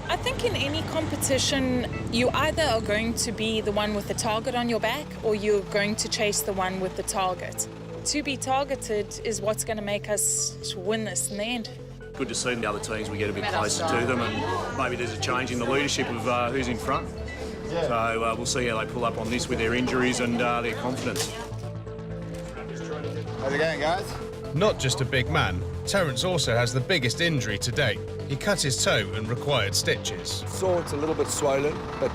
I think in any competition, you either are going to be the one with the target on your back or you're going to chase the one with the target. To be targeted is what's going to make us win this in the end. Good to see the other teams, we get a bit closer to them, and maybe there's a change in the leadership of who's in front. So we'll see how they pull up on this with their injuries and their confidence. How's it going, guys? Not just a big man, Terence also has the biggest injury to date. He cut his toe and required stitches. So it's a little bit swollen, but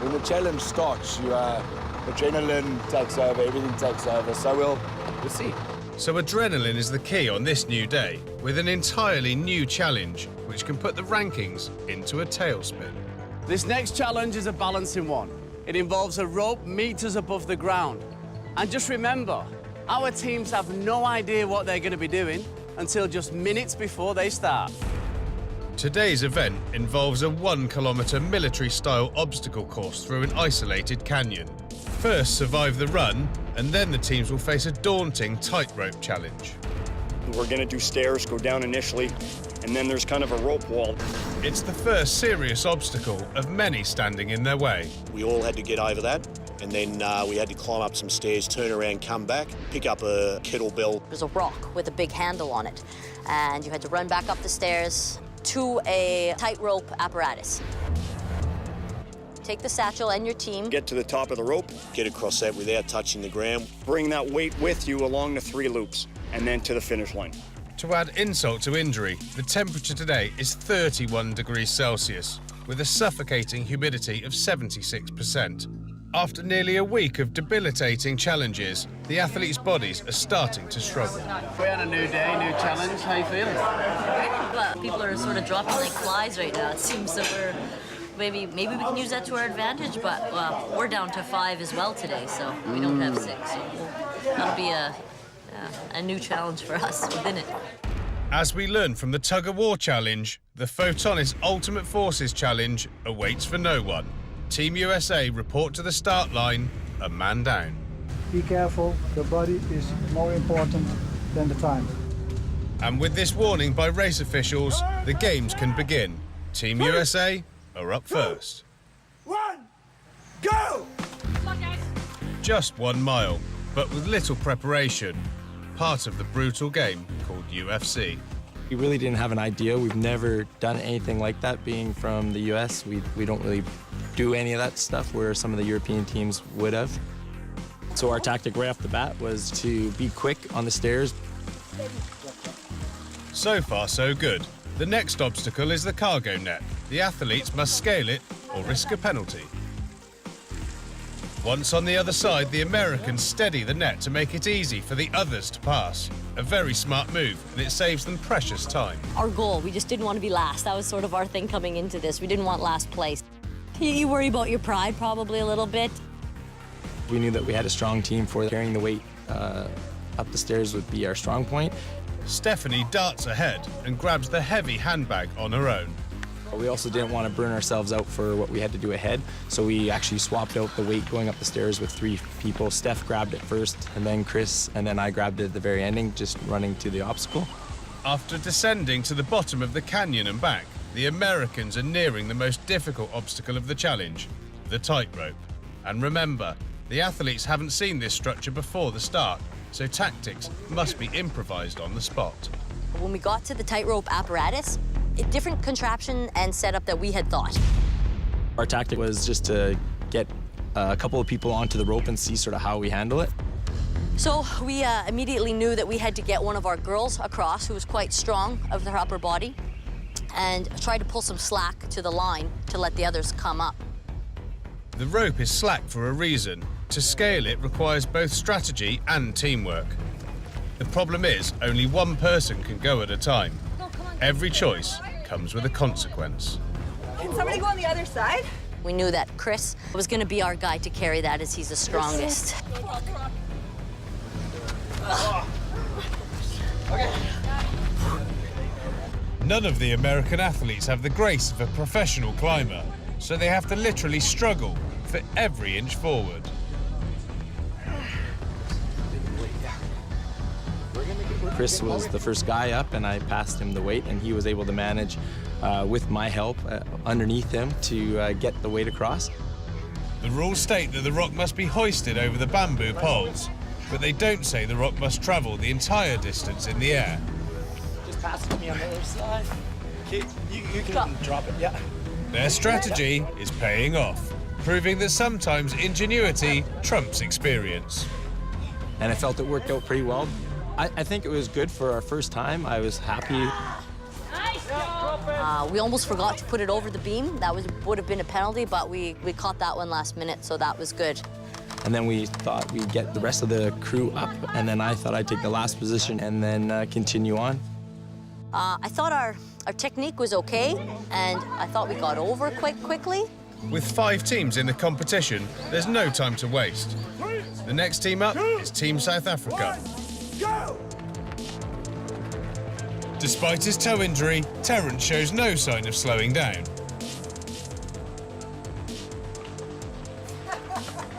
when the challenge starts, adrenaline takes over, everything takes over, so we'll see. So adrenaline is the key on this new day, with an entirely new challenge, which can put the rankings into a tailspin. This next challenge is a balancing one. It involves a rope meters above the ground. And just remember, our teams have no idea what they're going to be doing until just minutes before they start. Today's event involves a 1 kilometre military-style obstacle course through an isolated canyon. First survive the run, and then the teams will face a daunting tightrope challenge. We're going to do stairs, go down initially, and then there's kind of a rope wall. It's the first serious obstacle of many standing in their way. We all had to get over that, and then we had to climb up some stairs, turn around, come back, pick up a kettlebell. There's a rock with a big handle on it, and you had to run back up the stairs to a tightrope apparatus. Take the satchel and your team. Get to the top of the rope. Get across that without touching the ground. Bring that weight with you along the 3 loops, and then to the finish line. To add insult to injury, the temperature today is 31 degrees Celsius, with a suffocating humidity of 76%. After nearly a week of debilitating challenges, the athletes' bodies are starting to struggle. We're on a new day, new challenge. How you feeling? But people are sort of dropping like flies right now. It seems that maybe we can use that to our advantage, but we're down to 5 as well today, so we don't have 6. So that'll be a new challenge for us within it. As we learn from the tug-of-war challenge, the Photonis Ultimate Forces challenge awaits for no one. Team USA report to the start line, a man down. Be careful, the body is more important than the time. And with this warning by race officials, the games can begin. Team USA are up first. 1, go! Just 1 mile, but with little preparation. Part of the brutal game called UFC. We really didn't have an idea. We've never done anything like that. Being from the US, we don't really do any of that stuff where some of the European teams would have. So our tactic right off the bat was to be quick on the stairs. So far, so good. The next obstacle is the cargo net. The athletes must scale it or risk a penalty. Once on the other side, the Americans steady the net to make it easy for the others to pass. A very smart move, and it saves them precious time. Our goal, we just didn't want to be last. That was sort of our thing coming into this. We didn't want last place. You worry about your pride probably a little bit. We knew that we had a strong team for carrying the weight up the stairs would be our strong point. Stephanie darts ahead and grabs the heavy handbag on her own. We also didn't want to burn ourselves out for what we had to do ahead, so we actually swapped out the weight going up the stairs with 3 people. Steph grabbed it first, and then Chris, and then I grabbed it at the very ending, just running to the obstacle. After descending to the bottom of the canyon and back, the Americans are nearing the most difficult obstacle of the challenge, the tightrope. And remember, the athletes haven't seen this structure before the start, so tactics must be improvised on the spot. When we got to the tightrope apparatus, a different contraption and setup that we had thought. Our tactic was just to get a couple of people onto the rope and see sort of how we handle it. So we immediately knew that we had to get one of our girls across, who was quite strong of her upper body, and try to pull some slack to the line to let the others come up. The rope is slack for a reason. To scale it requires both strategy and teamwork. The problem is, only one person can go at a time. Every choice comes with a consequence. Can somebody go on the other side? We knew that Chris was going to be our guy to carry that, as he's the strongest. None of the American athletes have the grace of a professional climber, so they have to literally struggle for every inch forward. Chris was the first guy up, and I passed him the weight, and he was able to manage with my help underneath him to get the weight across. The rules state that the rock must be hoisted over the bamboo poles, but they don't say the rock must travel the entire distance in the air. Just pass it to me on the other side. Okay, you can drop it, yeah. Their strategy is paying off, proving that sometimes ingenuity trumps experience. And I felt it worked out pretty well. I think it was good for our first time. I was happy. We almost forgot to put it over the beam. That would have been a penalty, but we caught that one last minute, so that was good. And then we thought we'd get the rest of the crew up, and then I thought I'd take the last position and then continue on. I thought our technique was okay, and I thought we got over quite quickly. With 5 teams in the competition, there's no time to waste. The next team up is Team South Africa. Go! Despite his toe injury, Terence shows no sign of slowing down.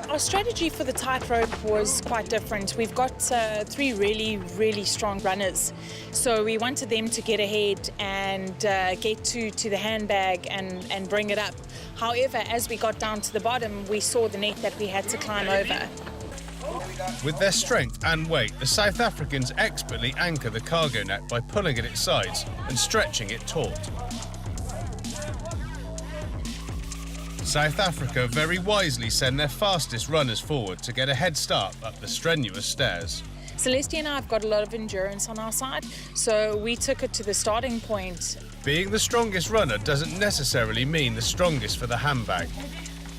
Our strategy for the tightrope was quite different. We've got 3 really strong runners. So we wanted them to get ahead and get to the handbag and bring it up. However, as we got down to the bottom, we saw the net that we had to climb over. With their strength and weight, the South Africans expertly anchor the cargo net by pulling at its sides and stretching it taut. South Africa very wisely send their fastest runners forward to get a head start up the strenuous stairs. Celeste and I have got a lot of endurance on our side, so we took it to the starting point. Being the strongest runner doesn't necessarily mean the strongest for the handbag.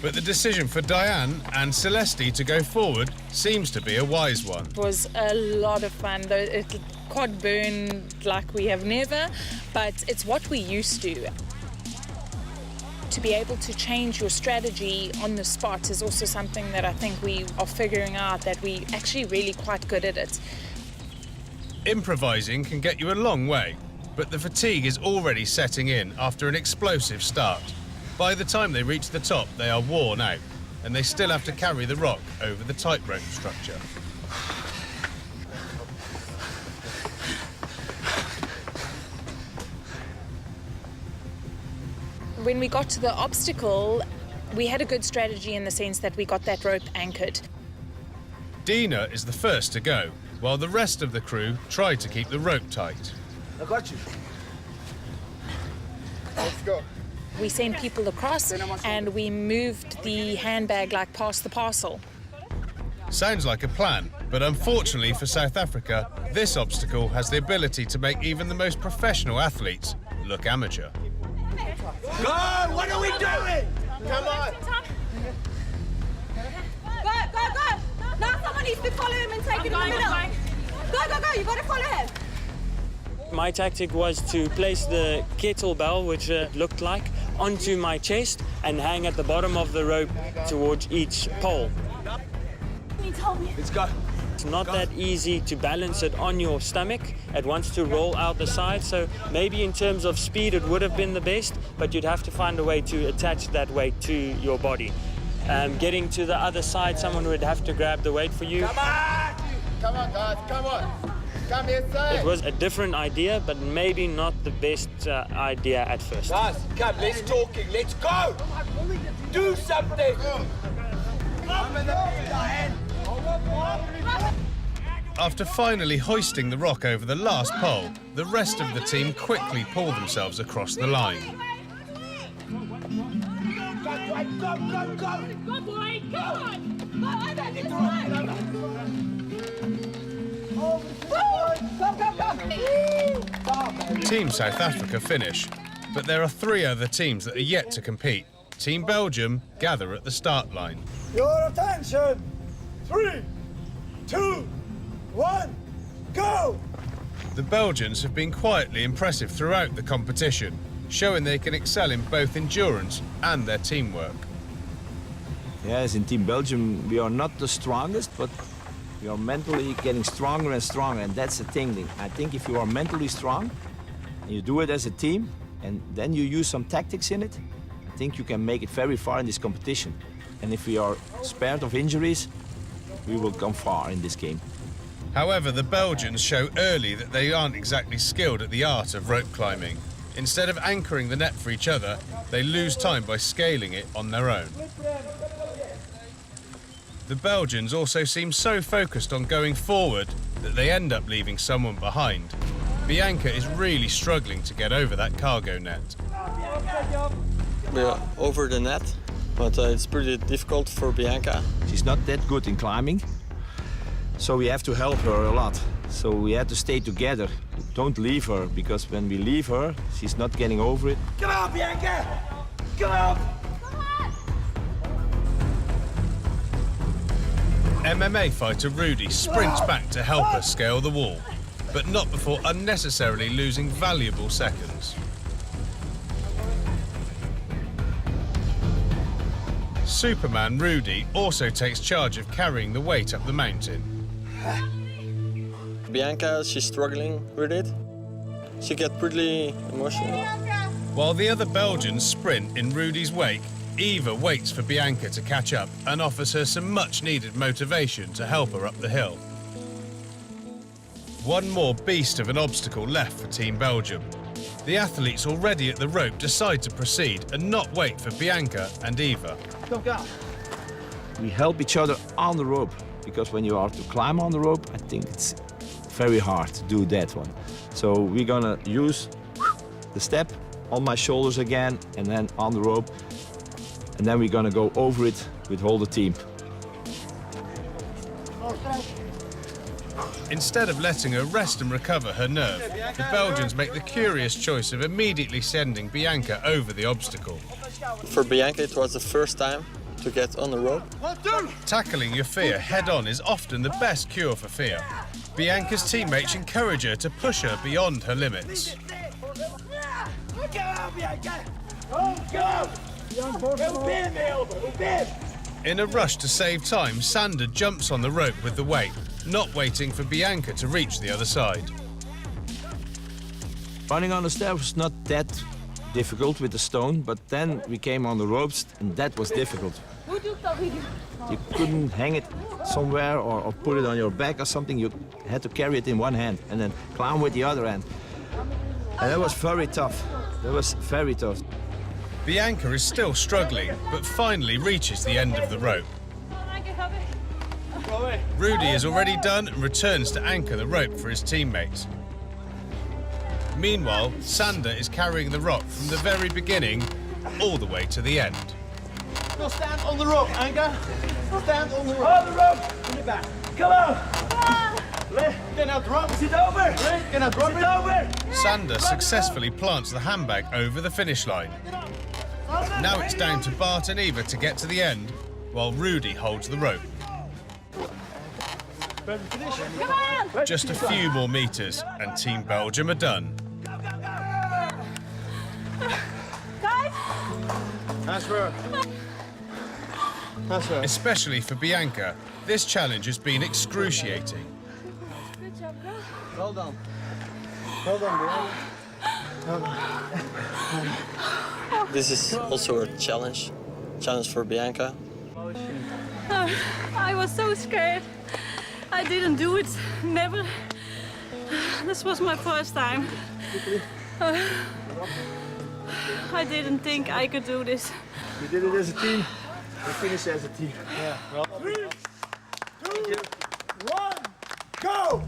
But the decision for Diane and Celeste to go forward seems to be a wise one. It was a lot of fun. It quad burned like we have never, but it's what we used to. To be able to change your strategy on the spot is also something that I think we are figuring out, that we actually really quite good at it. Improvising can get you a long way, but the fatigue is already setting in after an explosive start. By the time they reach the top, they are worn out, and they still have to carry the rock over the tightrope structure. When we got to the obstacle, we had a good strategy in the sense that we got that rope anchored. Dina is the first to go, while the rest of the crew tried to keep the rope tight. I got you. Let's go. We sent people across and we moved the handbag like past the parcel. Sounds like a plan, but unfortunately for South Africa, this obstacle has the ability to make even the most professional athletes look amateur. Go! What are we doing? Come on! Go! Now someone needs to follow him and take it in the middle. Go! You gotta follow him. My tactic was to place the kettlebell, which looked like, onto my chest and hang at the bottom of the rope towards each pole. Let's go. It's not that easy to balance it on your stomach. It wants to roll out the side, so maybe in terms of speed it would have been the best, but you'd have to find a way to attach that weight to your body. Getting to the other side, someone would have to grab the weight for you. Come on, guys, come on. Come inside. It was a different idea, but maybe not the best idea at first. Guys, come, let's talking, let's go! Do something! After finally hoisting the rock over the last pole, the rest of the team quickly pull themselves across the line. Team South Africa finish, but there are 3 other teams that are yet to compete. Team Belgium gather at the start line. Your attention! 3, 2, 1, go! The Belgians have been quietly impressive throughout the competition, showing they can excel in both endurance and their teamwork. Yes, in Team Belgium we are not the strongest, but we are mentally getting stronger and stronger, and that's the thing. I think if you are mentally strong, and you do it as a team, and then you use some tactics in it, I think you can make it very far in this competition. And if we are spared of injuries, we will come far in this game. However, the Belgians show early that they aren't exactly skilled at the art of rope climbing. Instead of anchoring the net for each other, they lose time by scaling it on their own. The Belgians also seem so focused on going forward that they end up leaving someone behind. Bianca is really struggling to get over that cargo net. We are over the net, but it's pretty difficult for Bianca. She's not that good in climbing, so we have to help her a lot. So we have to stay together. Don't leave her, because when we leave her, she's not getting over it. Come on, Bianca! Come on! MMA fighter Rudy sprints back to help her scale the wall, but not before unnecessarily losing valuable seconds. Superman Rudy also takes charge of carrying the weight up the mountain. Bianca, she's struggling with it. She gets pretty emotional. While the other Belgians sprint in Rudy's wake, Eva waits for Bianca to catch up and offers her some much-needed motivation to help her up the hill. One more beast of an obstacle left for Team Belgium. The athletes already at the rope decide to proceed and not wait for Bianca and Eva. We help each other on the rope, because when you are to climb on the rope, I think it's very hard to do that one. So we're gonna use the step on my shoulders again, and then on the rope, and then we're gonna go over it with all the team. Instead of letting her rest and recover her nerve, the Belgians make the curious choice of immediately sending Bianca over the obstacle. For Bianca, it was the first time to get on the rope. Tackling your fear head-on is often the best cure for fear. Bianca's teammates encourage her to push her beyond her limits. In a rush to save time, Sander jumps on the rope with the weight, not waiting for Bianca to reach the other side. Running on the steps was not that difficult with the stone, but then we came on the ropes, and that was difficult. You couldn't hang it somewhere or put it on your back or something. You had to carry it in one hand and then climb with the other hand. And that was very tough. That was very tough. Bianca is still struggling, but finally reaches the end of the rope. Rudy is already done and returns to anchor the rope for his teammates. Meanwhile, Sander is carrying the rock from the very beginning all the way to the end. Go stand on the rope, Anka. Stand on the rope. On the rope. In the back. Come on. Can I drop it over? Can I drop it over? Sander successfully plants the handbag over the finish line. Now it's down to Bart and Eva to get to the end, while Rudy holds the rope. Just a few more meters, and Team Belgium are done. Especially for Bianca, this challenge has been excruciating. Well done. Well done, This is also a challenge for Bianca. I was so scared. I didn't do it, never. This was my first time. I didn't think I could do this. We did it as a team. We finished as a team. Yeah. 3, 2, 1, go!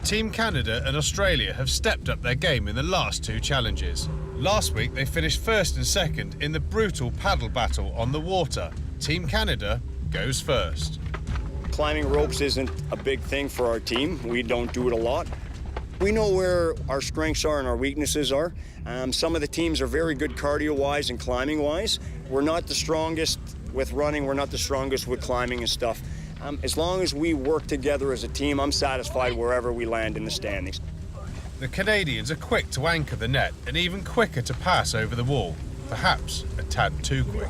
Team Canada and Australia have stepped up their game in the last two challenges. Last week they finished first and second in the brutal paddle battle on the water. Team Canada goes first. Climbing ropes isn't a big thing for our team. We don't do it a lot. We know where our strengths are and our weaknesses are. Some of the teams are very good cardio-wise and climbing-wise. We're not the strongest with running. We're not the strongest with climbing and stuff. As long as we work together as a team, I'm satisfied wherever we land in the standings. The Canadians are quick to anchor the net and even quicker to pass over the wall. Perhaps a tad too quick.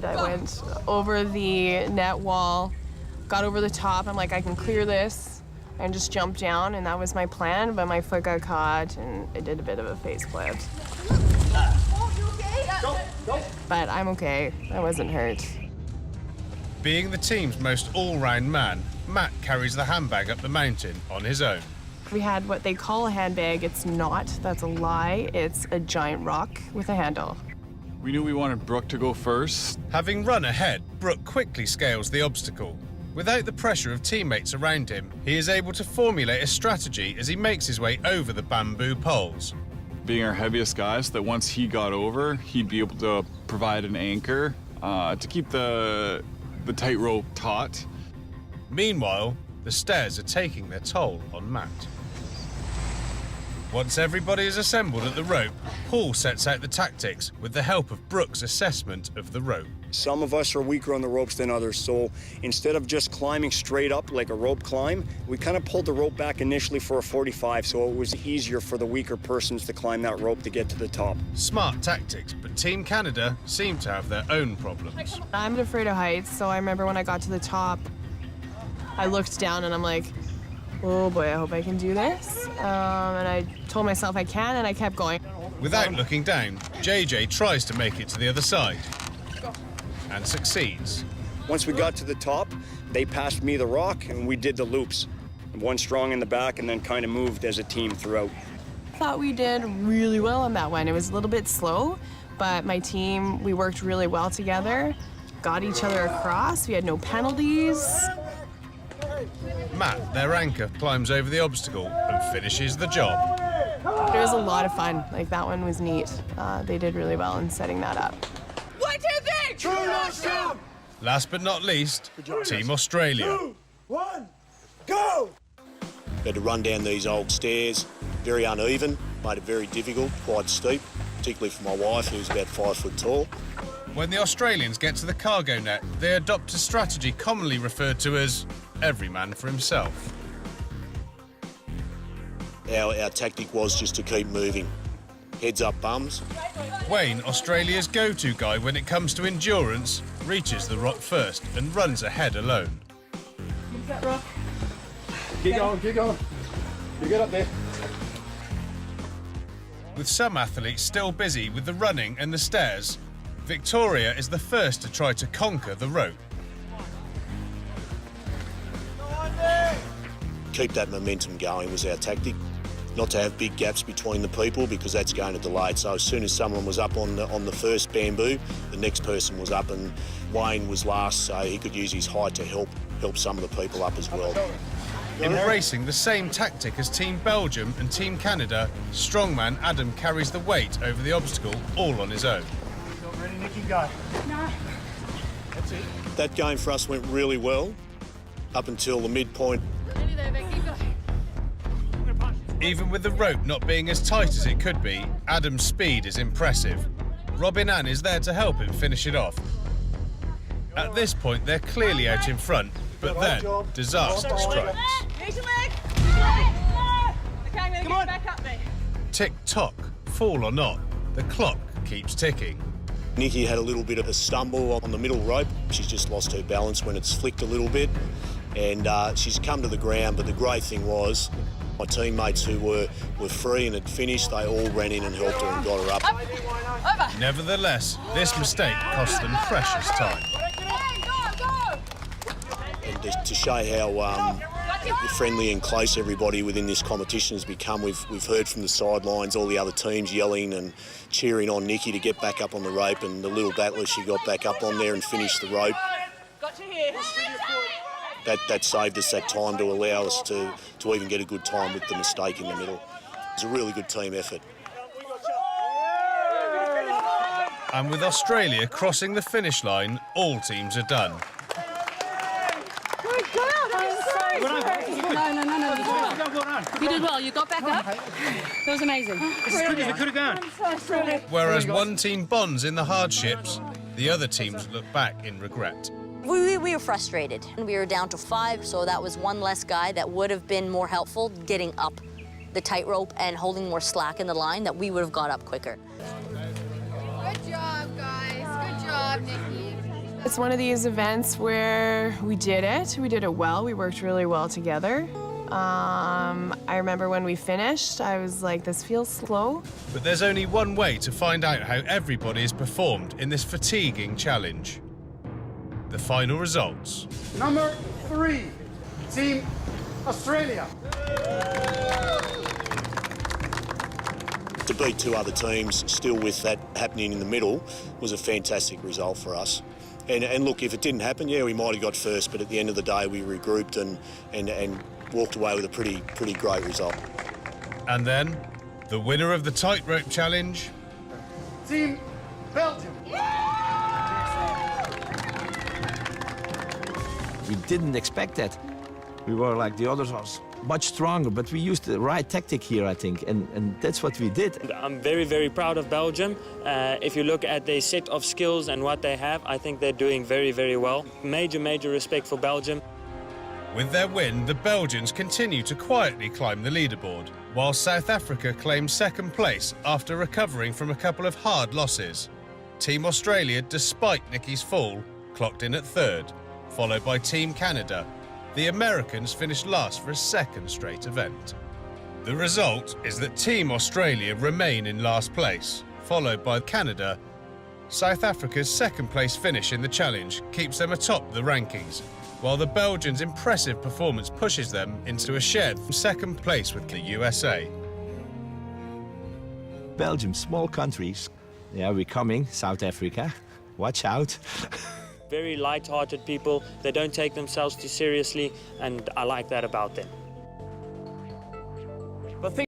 I went over the net wall, got over the top. I'm like, I can clear this, and just jumped down, and that was my plan, but my foot got caught, and it did a bit of a face flip. But I'm okay. I wasn't hurt. Being the team's most all-round man, Matt carries the handbag up the mountain on his own. We had what they call a handbag. It's not. That's a lie. It's a giant rock with a handle. We knew we wanted Brooke to go first. Having run ahead, Brooke quickly scales the obstacle. Without the pressure of teammates around him, he is able to formulate a strategy as he makes his way over the bamboo poles. Being our heaviest guy, so that once he got over, he'd be able to provide an anchor to keep the tightrope taut. Meanwhile, the stairs are taking their toll on Matt. Once everybody is assembled at the rope, Paul sets out the tactics with the help of Brooke's assessment of the rope. Some of us are weaker on the ropes than others, so instead of just climbing straight up like a rope climb, we kind of pulled the rope back initially for a 45, so it was easier for the weaker persons to climb that rope to get to the top. Smart tactics, but Team Canada seem to have their own problems. I'm afraid of heights, so I remember when I got to the top, I looked down and I'm like, oh boy, I hope I can do this. And I told myself I can, and I kept going. Without looking down, JJ tries to make it to the other side and succeeds. Once we got to the top, they passed me the rock and we did the loops. One strong in the back and then kind of moved as a team throughout. I thought we did really well on that one. It was a little bit slow, but my team, we worked really well together, got each other across, we had no penalties. Matt, their anchor, climbs over the obstacle and finishes the job. It was a lot of fun. Like, that one was neat. They did really well in setting that up. 1, 2, 3! True north jump! Last but not least, Team Australia. 2, 1, go! We had to run down these old stairs, very uneven, made it very difficult, quite steep, particularly for my wife, who's about 5 foot tall. When the Australians get to the cargo net, they adopt a strategy commonly referred to as every man for himself. Our tactic was just to keep moving. Heads up bums. Wayne, Australia's go-to guy when it comes to endurance, reaches the rock first and runs ahead alone. Keep that rock. Keep going, keep going. You get up there. With some athletes still busy with the running and the stairs, Victoria is the first to try to conquer the rope. Keep that momentum going was our tactic. Not to have big gaps between the people because that's going to delay it. So as soon as someone was up on the first bamboo, the next person was up, and Wayne was last, so he could use his height to help some of the people up as well. Embracing the same tactic as Team Belgium and Team Canada, strongman Adam carries the weight over the obstacle all on his own. Ready, Nikki, go. No. That's it. That game for us went really well up until the midpoint. Even with the rope not being as tight as it could be, Adam's speed is impressive. Robin Ann is there to help him finish it off. At this point, they're clearly out in front, but then disaster strikes. Use your leg. Okay, I'm going to get back up there. Tick-tock, fall or not, the clock keeps ticking. Nikki had a little bit of a stumble on the middle rope. She's just lost her balance when it's flicked a little bit, and she's come to the ground, but the great thing was my teammates who were free and had finished, they all ran in and helped her and got her up. Over. Nevertheless, this mistake cost them precious time. And to show how friendly and close everybody within this competition has become, we've heard from the sidelines all the other teams yelling and cheering on Nikki to get back up on the rope, and the little battler, she got back up on there and finished the rope. Got to here. That saved us that time to allow us to even get a good time with the mistake in the middle. It was a really good team effort. And with Australia crossing the finish line, all teams are done. Good girl, that was so No. You did well. You got back up. That was amazing. As good as it could have gone. Whereas one team bonds in the hardships, the other teams look back in regret. We were frustrated. We were down to 5, so that was one less guy that would have been more helpful getting up the tightrope and holding more slack in the line, that we would have got up quicker. Good job, guys. Good job, Nikki. It's one of these events where we did it well, we worked really well together. I remember when we finished, I was like, this feels slow. But there's only one way to find out how everybody has performed in this fatiguing challenge. The final results. Number 3, Team Australia. To beat two other teams still with that happening in the middle was a fantastic result for us. And look, if it didn't happen, yeah, we might have got first, but at the end of the day, we regrouped and walked away with a pretty great result. And then, the winner of the tightrope challenge, Team Belgium. We didn't expect that. We were like the others was much stronger, but we used the right tactic here, I think, and that's what we did. I'm very, very proud of Belgium. If you look at their set of skills and what they have, I think they're doing very, very well. Major, major respect for Belgium. With their win, the Belgians continue to quietly climb the leaderboard, while South Africa claims second place after recovering from a couple of hard losses. Team Australia, despite Nikki's fall, clocked in at third, followed by Team Canada. The Americans finished last for a second straight event. The result is that Team Australia remain in last place, followed by Canada. South Africa's second place finish in the challenge keeps them atop the rankings, while the Belgians' impressive performance pushes them into a shared second place with the USA. Belgium, small countries. Yeah, we're coming, South Africa. Watch out. Very light-hearted people. They don't take themselves too seriously, and I like that about them. But think